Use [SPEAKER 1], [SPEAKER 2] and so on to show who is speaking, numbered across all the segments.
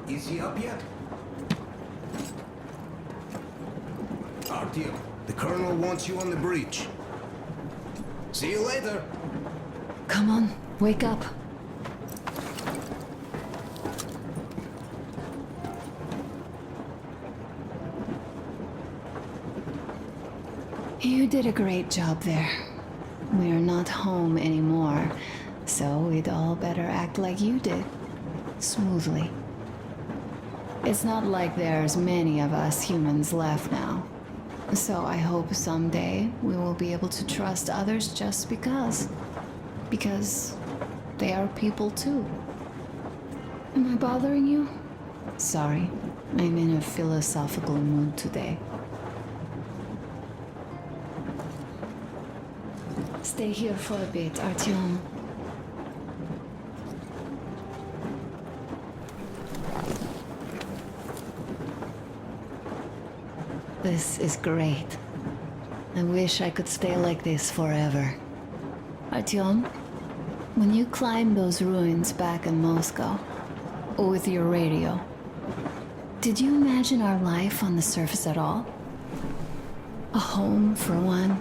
[SPEAKER 1] Is he up yet? Ayrtom, the Colonel wants you on the breach. See you later.
[SPEAKER 2] Come on, wake up. You did a great job there. We're not home anymore, so we'd all better act like you did. Smoothly. It's not like there's many of us humans left now. So I hope someday we will be able to trust others just because. Because they are people too. Am I bothering you? Sorry, I'm in a philosophical mood today. Stay here for a bit, Ayrtom. This is great. I wish I could stay like this forever. Ayrtom, when you climbed those ruins back in Moscow, with your radio, did you imagine our life on the surface at all? A home for one,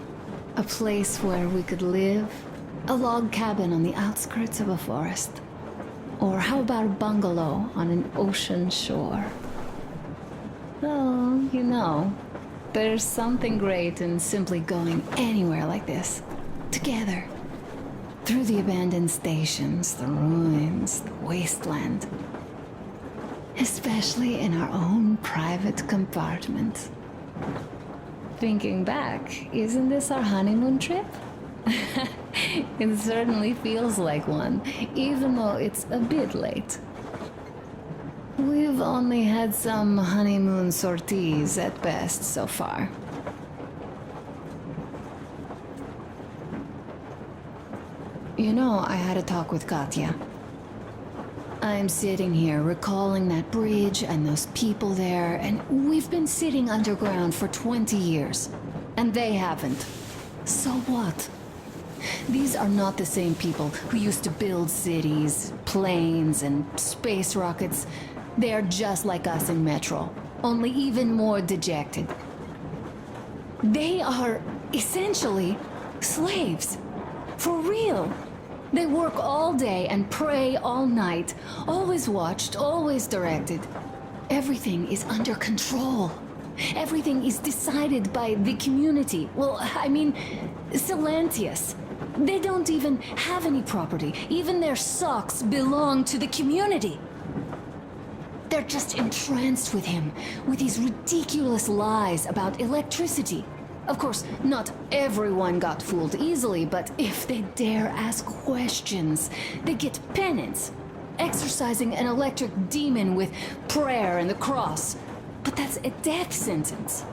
[SPEAKER 2] a place where we could live, a log cabin on the outskirts of a forest. Or how about a bungalow on an ocean shore? Well, you know, there's something great in simply going anywhere like this, together. Through the abandoned stations, the ruins, the wasteland. Especially in our own private compartment. Thinking back, isn't this our honeymoon trip? It certainly feels like one, even though it's a bit late. We've only had some honeymoon sorties at best so far. You know, I had a talk with Katya. I'm sitting here recalling that bridge and those people there, and we've been sitting underground for 20 years. And they haven't. So what? These are not the same people who used to build cities, planes, and space rockets. They are just like us in Metro, only even more dejected. They are essentially slaves. For real. They work all day and pray all night. Always watched, always directed. Everything is under control. Everything is decided by the community. Well, I mean, Silantius. They don't even have any property. Even their socks belong to the community. They're just entranced with him, with these ridiculous lies about electricity. Of course, not everyone got fooled easily, but if they dare ask questions, they get penance, exorcising an electric demon with prayer and the cross. But that's a death sentence.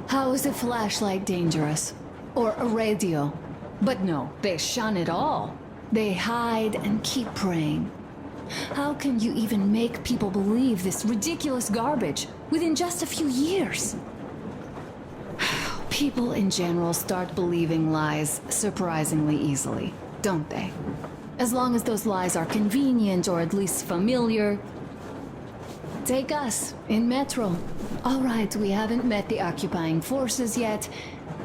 [SPEAKER 2] How is a flashlight dangerous? Or a radio? But no, they shun it all. They hide and keep praying. How can you even make people believe this ridiculous garbage within just a few years? People in general start believing lies surprisingly easily, don't they? As long as those lies are convenient or at least familiar. Take us, in Metro. All right, we haven't met the occupying forces yet.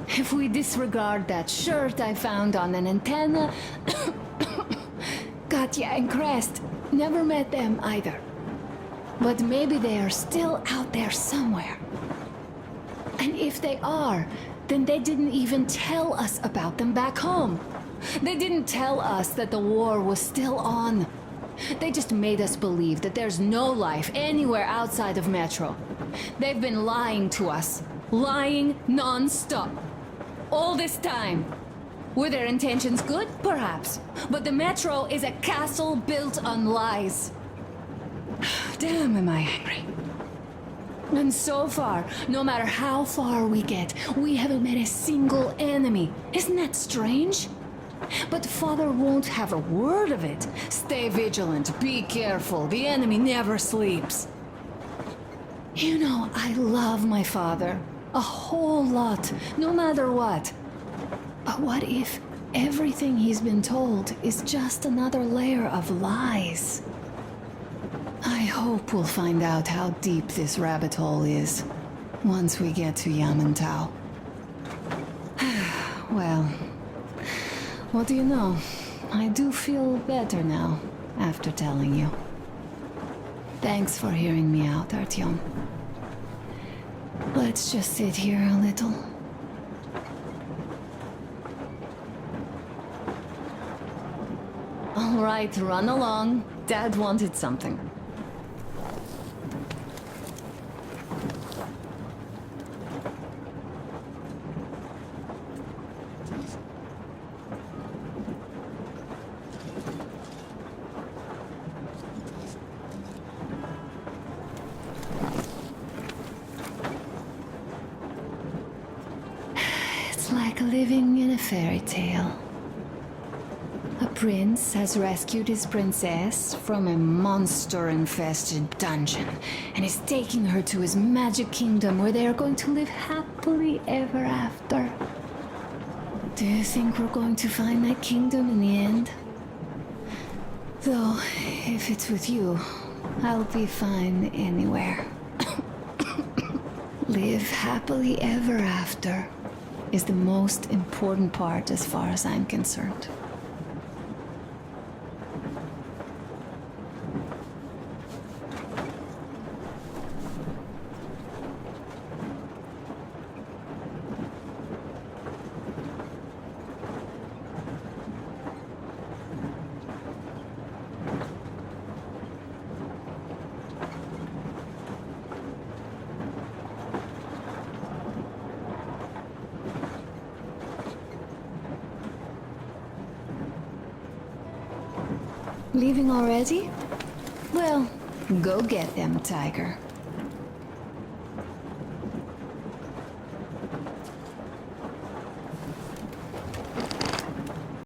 [SPEAKER 2] If we disregard that shirt I found on an antenna... Katya and Crest, never met them either. But maybe they are still out there somewhere. And if they are, then they didn't even tell us about them back home. They didn't tell us that the war was still on. They just made us believe that there's no life anywhere outside of Metro. They've been lying to us. Lying non-stop. All this time. Were their intentions good? Perhaps. But the Metro is a castle built on lies. Damn, am I angry. And so far, no matter how far we get, we haven't met a single enemy. Isn't that strange? But Father won't have a word of it. Stay vigilant, be careful, the enemy never sleeps. You know, I love my father. A whole lot, no matter what. But what if everything he's been told is just another layer of lies? I hope we'll find out how deep this rabbit hole is once we get to Yamantau. Well, what do you know? I do feel better now after telling you. Thanks for hearing me out, Ayrtom. Let's just sit here a little. All right, run along. Dad wanted something. It's like living in a fairy tale. A prince has rescued his princess from a monster-infested dungeon and is taking her to his magic kingdom where they are going to live happily ever after. Do you think we're going to find that kingdom in the end? Though, if it's with you, I'll be fine anywhere. Live happily ever after is the most important part as far as I'm concerned. Leaving already? Well, go get them, Tiger.